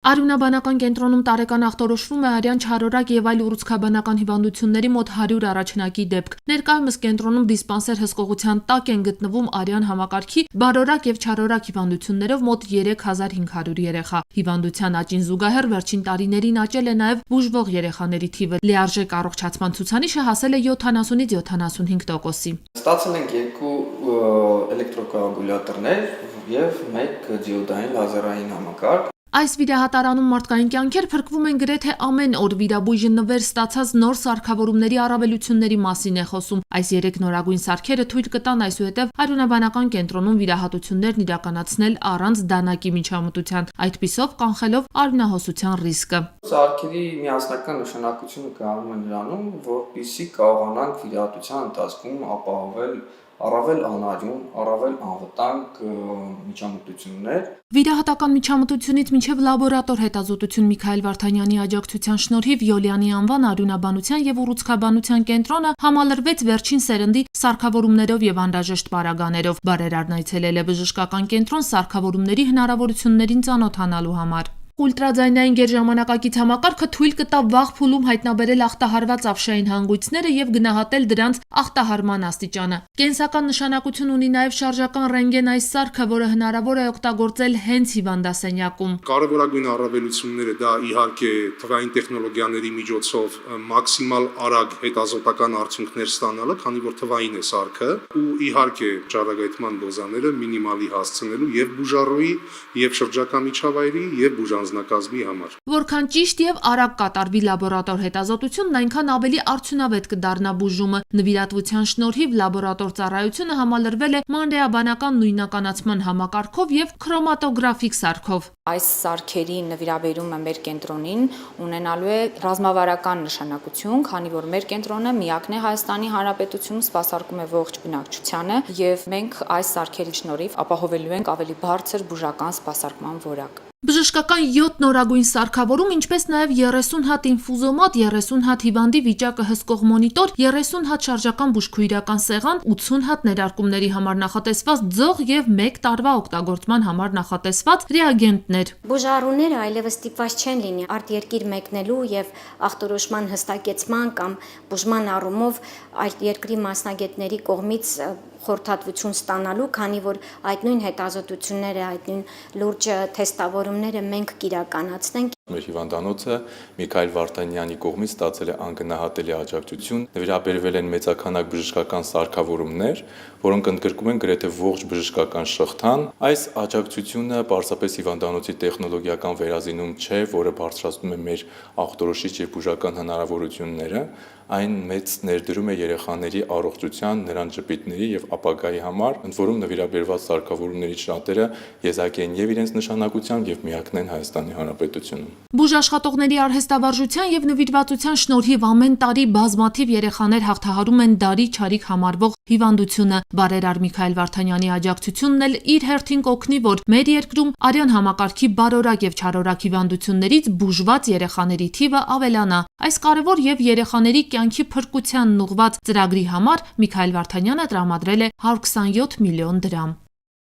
Արյունաբանական կենտրոնում տարեկան ախտորոշվում է արյան, չարորակ եւ այլ ուռուցքաբանական հիվանդությունների մոտ 100 առաջնակի դեպք։ Ներկայումս կենտրոնում դիսպանսեր հսկողության տակ են գտնվում արյան համակարգի բարորակ եւ չարորակ հիվանդություններով մոտ 3500 երեխա։ Հիվանդության աճին զուգահեռ վերջին տարիներին աճել է նաեւ բուժվող երեխաների թիվը։ Լիարժեք առողջացման ցուցանիշը հասել է 70-ից 75%-ի։ Ստացել ենք 2 էլեկտրոկոագուլյատորներ եւ 1 դիոդային լազերային համակարգ։ Այս վիրահատարանում մարդկային կյանքեր փրկվում են գրեթե ամեն օր։ Վիրաբույժը նվեր ստացած նոր սարքավորումների առավելությունների մասին է խոսում։ Այս 3 նորագույն սարքերը թույլ կտան այսուհետև արյունաբանական կենտրոնում վիրահատություններն իրականացնել առանց դանակի միջամտության, այդպիսով կանխելով արյունահոսության ռիսկը։ Սարքերի միասնական նշանակությունը կայանում է նրանում, որպեսզի կարողանանք վիրահատության ընթացքում ապահովել առավել անարյուն, առավել անվտանգ միջամտություններ։ Վիրահատական միջամտությունից մինչև լաբորատոր հետազոտություն Միքայել Վարդանյանի աջակցության շնորհիվ Յոլյանի անվան արյունաբանության եւ ուռուցքաբանության կենտրոնը համալրվեց վերջին սերնդի սարքավորումներով եւ անհրաժեշտ պարագաներով։ Բարերարն այցելել է բժշկական կենտրոն սարքավորումների հնարավորություններին ծանոթանալու համար։ Ուլտրաձայնային գերժամանակակից համակարգը թույլ կտա վաղ փուլում հայտնաբերել ախտահարված ավշային հանգույցները եւ գնահատել դրանց ախտահարման աստիճանը։ Կենսական նշանակություն ունի նաեւ շարժական ռենտգեն այս սարքը, որը հնարավոր է օգտագործել հենց հիվանդասենյակում։ Կարևորագույն առավելությունները դա իհարկե թվային տեխնոլոգիաների միջոցով մաքսիմալ արագ հետազոտական արդյունքներ ստանալը, քանի որ թվային է սարքը, ու իհարկե ճառագայթման դոզաները մինիմալի հասցնելու եւ բուժառուի, եւ շրջակա միջավայրի, եւ բուժանձնակազմի համար։ Որքան ճիշտ եւ արագ կատարվի լաբորատոր հետազոտությունն, այնքան ավելի արդյունավետ կդառնա բուժումը։ Նվիրատվության շնորհիվ լաբորատոր ծառայությունը համալրվել է մանրէաբանական նույնականացման համակարգով եւ քրոմատոգրաֆիկ սարքով։ Այս սարքերի նվիրաբերումը մեր կենտրոնին ունենալու է ռազմավարական նշանակություն, քանի որ մեր կենտրոնը միակն է Հայաստանի Հանրապետությունում սպասարկում է ողջ բնակչությանը եւ մենք այս սարքերի շնորհիվ ապահովելու ենք ավելի բարձր բուժական սպասարկման որակ։ Բժշկական 7 նորագույն սարքավորում, ինչպես նաև 30 հատ ինֆուզոմատ, 30 հատ հիվանդի վիճակը հսկող մոնիտոր, 30 հատ շարժական բուժքույրական սեղան, 80 հատ ներարկումների համար նախատեսված ձող եւ 1 տարվա օգտագործման համար նախատեսված ռեագենտներ։ Բուժառուները այլևս ստիպված չեն լինի արտերկիր մեկնելու եւ ախտորոշման հստակեցման կամ բուժման առումով այլ երկրի մասնագետների կողմից խորհրդատվություն ստանալու, քանի որ այդ նույն հետազոտությունները, այդ նույն լուրջ թեստավորումները մենք կիրականացնենք։ Մեր հիվանդանոցը Միքայել Վարդանյանի կողմից ստացել է անգնահատելի աջակցություն, նվիրաբերվել են մեծաքանակ բժշկական սարքավորումներ, որոնք ընդգրկում են գրեթե ողջ բժշկական շղթան։ Այս աջակցությունը պարզապես հիվանդանոցի տեխնոլոգիական վերազինում չէ, որը բարձրացնում է մեր ախտորոշիչ եւ բուժական հնարավորությունները, այն մեծ ներդրում է երեխաների առողջության, նրանց ժպիտների եւ ապագայի համար, ընդ որում նվիրաբերված սարքավորումներից շատերը եզակի են եւ իրենց նշանակությամբ եւ միակն են Հայաստանի Հանրապետությունում։ Բուժաշխատողների արհեստավարժության եւ նվիրվածության շնորհիվ ամեն տարի բազմաթիվ երեխաներ հաղթահարում են դարի չարիք համարվող հիվանդությունը։ Բարերար Միքայել Վարդանյանի աջակցությունն էլ իր հերթին կօգնի, որ մեր երկրում արյան համակարգի բարորակ եւ չարորակ հիվանդություններից բուժված երեխաների թիվը ավելանա։ Այս կարևոր եւ երեխաների կյանքի փրկությանն ուղղված ծրագրի համար Միքայել Վարդանյանը տրամադրել է 127 միլիոն դրամ։